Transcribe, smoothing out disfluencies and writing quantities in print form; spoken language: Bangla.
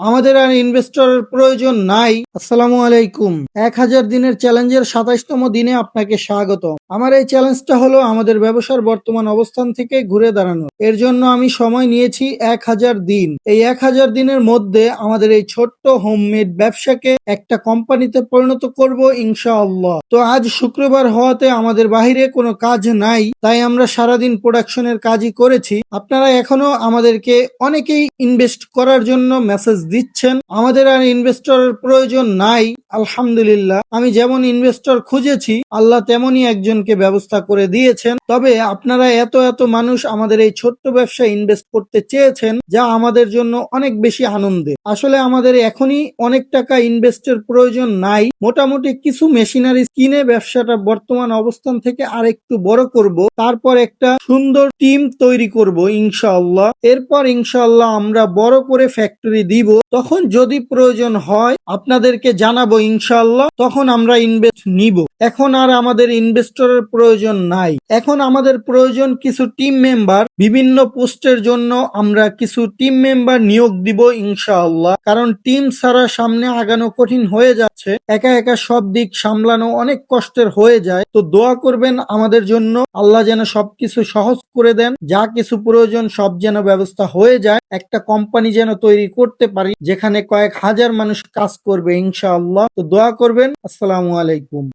আমাদের আর ইনভেস্টরের প্রয়োজন নাই। আসসালামু আলাইকুম। 1000 দিনের চ্যালেঞ্জের 27তম দিনে আপনাকে স্বাগত। আমার এই চ্যালেঞ্জটা হলো আমাদের ব্যবসার বর্তমান অবস্থান থেকে ঘুরে দাঁড়ানো। এর জন্য আমি সময় নিয়েছি 1000 দিন। এই 1000 দিনের মধ্যে আমাদের এই ছোট্ট হোমমেড ব্যবসাকে একটা কোম্পানিতে পরিণত করব ইনশাআল্লাহ। তো আজ শুক্রবার হওয়াতে আমাদের বাহিরে কোনো কাজ নাই, তাই আমরা সারাদিন প্রোডাকশনের কাজই করেছি। আপনারা এখনো আমাদেরকে অনেকেই ইনভেস্ট করার জন্য মেসেজ দিচ্ছেন। আমাদের আর ইনভেস্টরের প্রয়োজন নাই। আলহামদুলিল্লাহ, আমি যেমন ইনভেস্টর খুঁজেছি আল্লাহ তেমনই একজনকে ব্যবস্থা করে দিয়েছেন। তবে আপনারা এত এত মানুষ আমাদের এই ছোট্ট ব্যবসায় ইনভেস্ট করতে চেয়েছেন, যা আমাদের জন্য অনেক বেশি আনন্দের। আসলে আমাদের এখনই অনেক টাকা ইনভেস্টের প্রয়োজন নাই। মোটামুটি কিছু মেশিনারি কিনে ব্যবসাটা বর্তমান অবস্থান থেকে আরেকটু বড় করব, তারপর একটা সুন্দর টিম তৈরি করব ইনশাআল্লাহ। এরপর ইনশাআল্লাহ আমরা বড় করে ফ্যাক্টরি দিব। তখন যদি প্রয়োজন হয় আপনাদেরকে জানাবো ইনশাআল্লাহ, তখন আমরা ইনভেস্ট নিব। এখন আর আমাদের ইনভেস্টরের প্রয়োজন নাই। এখন আমাদের প্রয়োজন কিছু টিম মেম্বার। বিভিন্ন পোস্টের জন্য আমরা কিছু টিম মেম্বার নিয়োগ দিব ইনশাআল্লাহ। কারণ টিম ছাড়া সামনে আগানো কঠিন হয়ে যাচ্ছে। একা একা সব দিক সামলানো অনেক কষ্টের হয়ে যায়। তো দোয়া করবেন আমাদের জন্য, আল্লাহ যেন সবকিছু সহজ করে দেন। যা কিছু প্রয়োজন সব যেন ব্যবস্থা হয়ে যায়। একটা কোম্পানি যেন তৈরি করতে পারি যেখানে কয়েক হাজার মানুষ কাজ করবে ইনশাআল্লাহ। তো দোয়া করবেন। আসসালামু আলাইকুম।